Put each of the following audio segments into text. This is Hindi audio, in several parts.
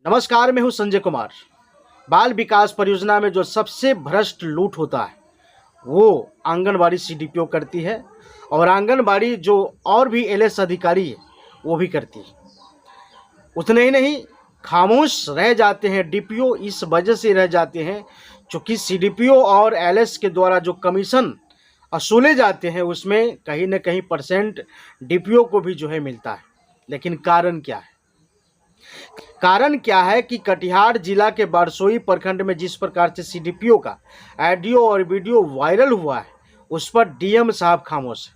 नमस्कार, मैं हूं संजय कुमार। बाल विकास परियोजना में जो सबसे भ्रष्ट लूट होता है वो आंगनबाड़ी सीडीपीओ करती है और आंगनबाड़ी जो और भी एलएस अधिकारी है वो भी करती है। उतने ही नहीं, खामोश रह जाते हैं डीपीओ। इस वजह से रह जाते हैं क्योंकि सीडीपीओ और एलएस के द्वारा जो कमीशन वसूले जाते हैं उसमें कहीं ना कहीं परसेंट डीपीओ को भी जो है मिलता है। लेकिन कारण क्या है? कारण क्या है कि कटिहार जिला के बारसोई प्रखंड में जिस प्रकार से सीडीपीओ का ऑडियो और वीडियो वायरल हुआ है उस पर डीएम साहब खामोश है।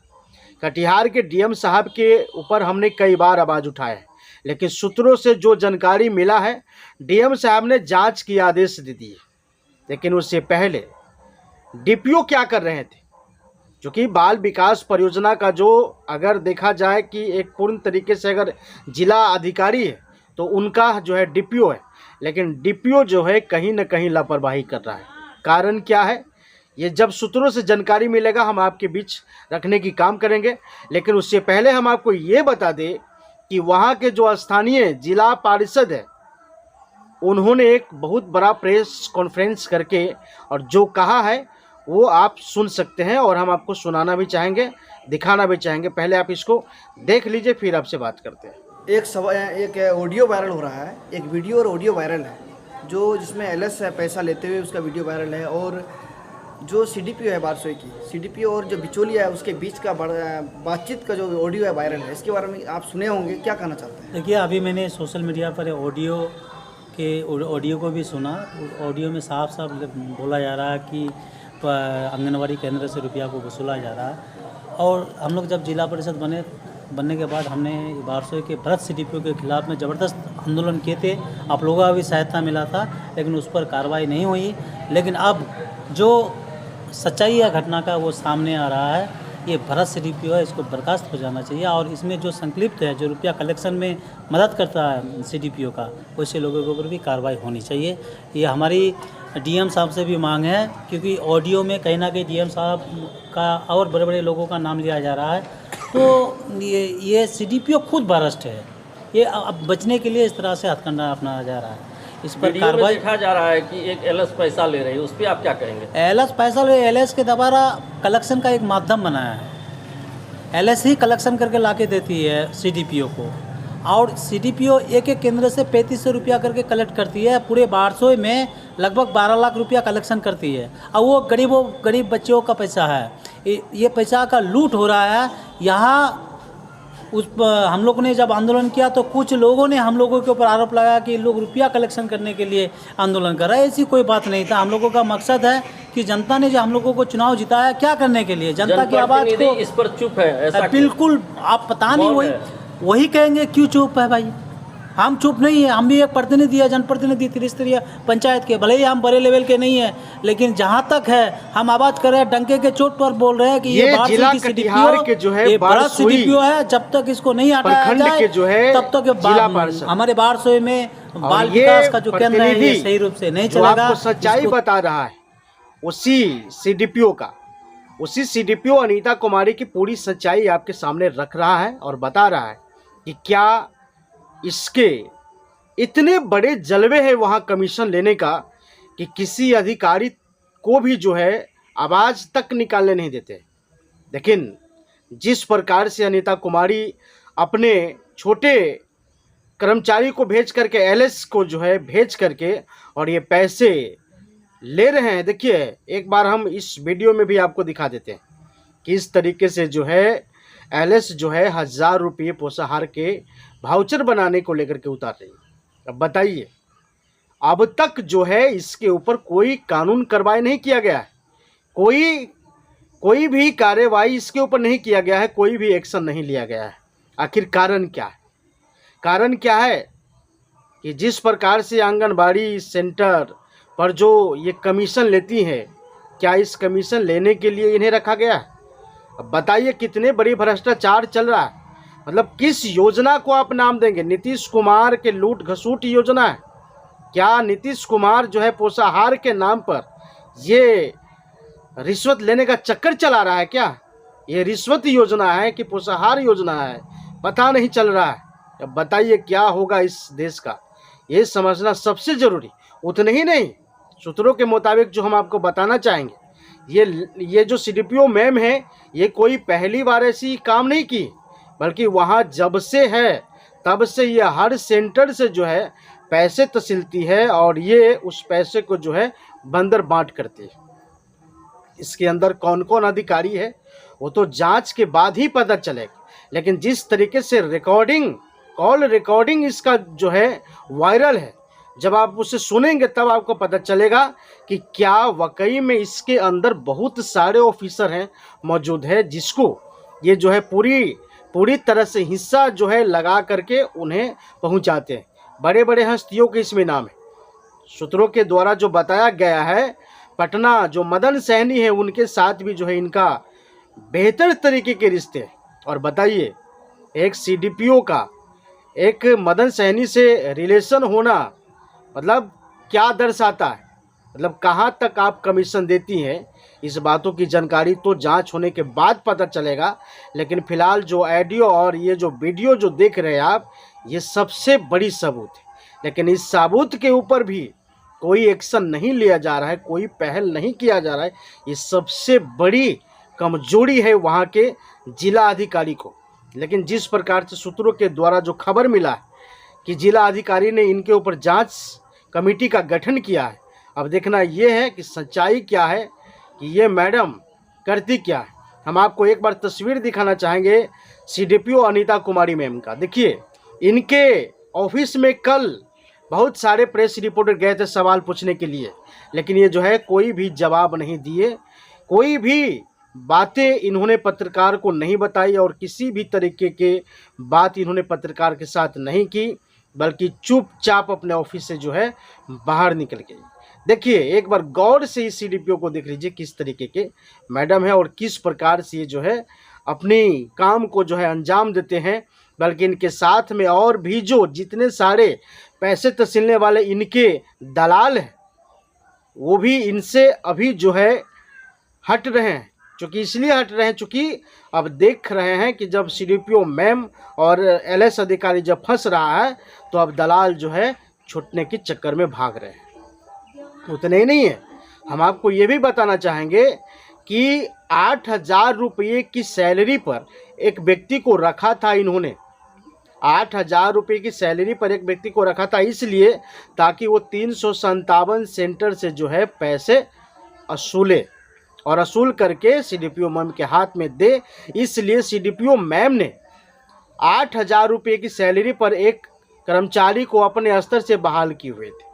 कटिहार के डीएम साहब के ऊपर हमने कई बार आवाज़ उठाया है, लेकिन सूत्रों से जो जानकारी मिला है डीएम साहब ने जांच की आदेश दे दिए। लेकिन उससे पहले डीपीओ क्या कर रहे थे? क्योंकि बाल विकास परियोजना का जो अगर देखा जाए कि एक पूर्ण तरीके से अगर जिला अधिकारी है तो उनका जो है डीपीओ है, लेकिन डीपीओ जो है कहीं ना कहीं लापरवाही कर रहा है। कारण क्या है ये जब सूत्रों से जानकारी मिलेगा हम आपके बीच रखने की काम करेंगे। लेकिन उससे पहले हम आपको ये बता दें कि वहाँ के जो स्थानीय जिला पार्षद है उन्होंने एक बहुत बड़ा प्रेस कॉन्फ्रेंस करके और जो कहा है वो आप सुन सकते हैं और हम आपको सुनाना भी चाहेंगे, दिखाना भी चाहेंगे। पहले आप इसको देख लीजिए, फिर आपसे बात करते हैं। एक ऑडियो वायरल हो रहा है, एक वीडियो और ऑडियो वायरल है जो जिसमें एलएस पैसा लेते हुए उसका वीडियो वायरल है। और जो सीडीपीओ है बारसोई की सीडीपीओ और जो बिचौलिया है उसके बीच का बातचीत का जो ऑडियो है वायरल है, इसके बारे में आप सुने होंगे, क्या कहना चाहते हैं? देखिए, अभी मैंने सोशल मीडिया पर ऑडियो को भी सुना। ऑडियो में साफ साफ बोला जा रहा है कि आंगनबाड़ी केंद्र से रुपया को वसूला जा रहा है। और हम लोग जब जिला परिषद बनने के बाद हमने बारसोई के भ्रष्ट सीडीपीओ के खिलाफ में ज़बरदस्त आंदोलन किए थे। आप लोगों का भी सहायता मिला था, लेकिन उस पर कार्रवाई नहीं हुई। लेकिन अब जो सच्चाई है घटना का वो सामने आ रहा है। ये भ्रष्ट सीडीपीओ है, इसको बर्खास्त हो जाना चाहिए। और इसमें जो संलिप्त है, जो रुपया कलेक्शन में मदद करता है सीडीपीओ का, वैसे लोगों के ऊपर भी कार्रवाई होनी चाहिए। ये हमारी डीएम साहब से भी मांग है, क्योंकि ऑडियो में कहीं ना कहीं डीएम साहब का और बड़े बड़े लोगों का नाम लिया जा रहा है। तो ये सीडीपीओ खुद भ्रष्ट है। ये अब बचने के लिए इस तरह से हथकंडा अपनाया जा रहा है। इस पर कार्रवाई देखा जा रहा है कि एक एलएस पैसा ले रही है, उस पर आप क्या कहेंगे? एलएस पैसा ले, एलएस के द्वारा कलेक्शन का एक माध्यम बनाया है। एलएस ही कलेक्शन करके लाके देती है सीडीपीओ को, और सीडीपीओ एक एक केंद्र से 3500 रुपया करके कलेक्ट करती है। पूरे बारसोई में लगभग 12 लाख रुपया कलेक्शन करती है। और वो गरीब बच्चों का पैसा है। ये पैसा का लूट हो रहा है। यहाँ हम लोगों ने जब आंदोलन किया तो कुछ लोगों ने हम लोगों के ऊपर आरोप लगाया कि लोग रुपया कलेक्शन करने के लिए आंदोलन कर रहे हैं। ऐसी कोई बात नहीं था। हम लोगों का मकसद है कि जनता ने जो हम लोगों को चुनाव जिताया, क्या करने के लिए? जनता की आवाज़ को। इस पर चुप है, ऐसा बिल्कुल आप पता नहीं वही कहेंगे क्यों चुप है भाई। हम चुप नहीं है। हम भी एक प्रतिनिधि है, जनप्रतिनिधि त्रिस्तरीय पंचायत के। भले ही हम बड़े लेवल के नहीं है, लेकिन जहाँ तक है हम आवाज़ कर रहे हैं, डंके के चोट पर बोल रहे हैं कि ये जिला कटिहार के जो है बारसोई है। जब तक इसको नहीं हटाया जाए तब तक हमारे बारसोई में बाल विकास का जो केंद्र है ये सही रूप से नहीं चलेगा। सच्चाई बता रहा है उसी सीडीपीओ अनीता कुमारी की पूरी सच्चाई आपके सामने रख रहा है और बता रहा है कि क्या इसके इतने बड़े जलवे हैं वहाँ कमीशन लेने का कि किसी अधिकारी को भी जो है आवाज़ तक निकालने नहीं देते। लेकिन जिस प्रकार से अनीता कुमारी अपने छोटे कर्मचारी को भेज करके एलएस को जो है भेज करके और ये पैसे ले रहे हैं, देखिए एक बार हम इस वीडियो में भी आपको दिखा देते हैं कि इस तरीके से जो है एलएस जो है 1000 रुपये पोषाहार के वाउचर बनाने को लेकर के उतार रही है। अब बताइए, अब तक जो है इसके ऊपर कोई कानून कार्रवाई नहीं किया गया है, कोई भी कार्रवाई इसके ऊपर नहीं किया गया है, कोई भी एक्शन नहीं लिया गया है। आखिर कारण क्या है? कारण क्या है कि जिस प्रकार से आंगनबाड़ी सेंटर पर जो ये कमीशन लेती है, क्या इस कमीशन लेने के लिए इन्हें रखा गया है? अब बताइए कितने बड़ी भ्रष्टाचार चल रहा है। मतलब किस योजना को आप नाम देंगे? नीतीश कुमार के लूट घसूट योजना है क्या? नीतीश कुमार जो है पोषाहार के नाम पर ये रिश्वत लेने का चक्कर चला रहा है क्या? ये रिश्वत योजना है कि पोषाहार योजना है, पता नहीं चल रहा है। अब बताइए क्या होगा इस देश का। ये समझना सबसे ज़रूरी। उतने ही नहीं, सूत्रों के मुताबिक जो हम आपको बताना चाहेंगे, ये जो सीडीपीओ मैम है, ये कोई पहली बार ऐसी काम नहीं की, बल्कि वहाँ जब से है तब से ये हर सेंटर से जो है पैसे तसिलती है और ये उस पैसे को जो है बंदर बांट करती है। इसके अंदर कौन कौन अधिकारी है वो तो जांच के बाद ही पता चलेगा, लेकिन जिस तरीके से कॉल रिकॉर्डिंग इसका जो है वायरल है, जब आप उसे सुनेंगे तब आपको पता चलेगा कि क्या वाकई में इसके अंदर बहुत सारे ऑफिसर हैं मौजूद है, जिसको ये जो है पूरी तरह से हिस्सा जो है लगा करके उन्हें पहुंचाते हैं। बड़े बड़े हस्तियों के इसमें नाम है। सूत्रों के द्वारा जो बताया गया है, पटना जो मदन सहनी है उनके साथ भी जो है इनका बेहतर तरीके के रिश्ते हैं। और बताइए, एक सीडीपीओ का एक मदन सहनी से रिलेशन होना मतलब क्या दर्शाता है, मतलब कहाँ तक आप कमीशन देती हैं, इस बातों की जानकारी तो जांच होने के बाद पता चलेगा। लेकिन फिलहाल जो ऑडियो और ये जो वीडियो जो देख रहे हैं आप, ये सबसे बड़ी सबूत है। लेकिन इस सबूत के ऊपर भी कोई एक्शन नहीं लिया जा रहा है, कोई पहल नहीं किया जा रहा है। ये सबसे बड़ी कमजोरी है वहाँ के जिला अधिकारी को। लेकिन जिस प्रकार से सूत्रों के द्वारा जो खबर मिला है कि जिला अधिकारी ने इनके ऊपर जांच कमेटी का गठन किया है, अब देखना ये है कि सच्चाई क्या है, कि ये मैडम करती क्या है। हम आपको एक बार तस्वीर दिखाना चाहेंगे सीडीपीओ अनीता कुमारी मैम का। देखिए, इनके ऑफिस में कल बहुत सारे प्रेस रिपोर्टर गए थे सवाल पूछने के लिए, लेकिन ये जो है कोई भी जवाब नहीं दिए, कोई भी बातें इन्होंने पत्रकार को नहीं बताई और किसी भी तरीके के बात इन्होंने पत्रकार के साथ नहीं की, बल्कि चुपचाप अपने ऑफिस से जो है बाहर निकल गई। देखिए, एक बार गौर से इस सीडीपीओ को देख लीजिए किस तरीके के मैडम है और किस प्रकार से ये जो है अपनी काम को जो है अंजाम देते हैं। बल्कि इनके साथ में और भी जो जितने सारे पैसे तसीलने वाले इनके दलाल हैं, वो भी इनसे अभी जो है हट रहे हैं। चूँकि इसलिए हट रहे हैं चूँकि अब देख रहे हैं कि जब सीडीपीओ मैम और एलएस अधिकारी जब फंस रहा है, तो अब दलाल जो है छूटने के चक्कर में भाग रहे हैं। उतने ही नहीं है, हम आपको ये भी बताना चाहेंगे कि 8,000 रुपये की सैलरी पर एक व्यक्ति को रखा था इन्होंने। 8,000 रुपये की सैलरी पर एक व्यक्ति को रखा था, इसलिए ताकि वो 357 सेंटर से जो है पैसे असूले और असूल करके सीडीपीओ मैम के हाथ में दे। इसलिए सीडीपीओ मैम ने 8,000 रुपये की सैलरी पर एक कर्मचारी को अपने स्तर से बहाल किए हुए थे।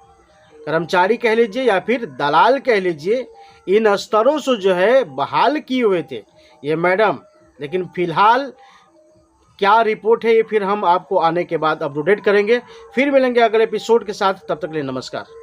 कर्मचारी कह लीजिए या फिर दलाल कह लीजिए, इन स्तरों से जो है बहाल किए हुए थे ये मैडम। लेकिन फिलहाल क्या रिपोर्ट है ये फिर हम आपको आने के बाद अपडेट करेंगे। फिर मिलेंगे अगले एपिसोड के साथ, तब तक के लिए नमस्कार।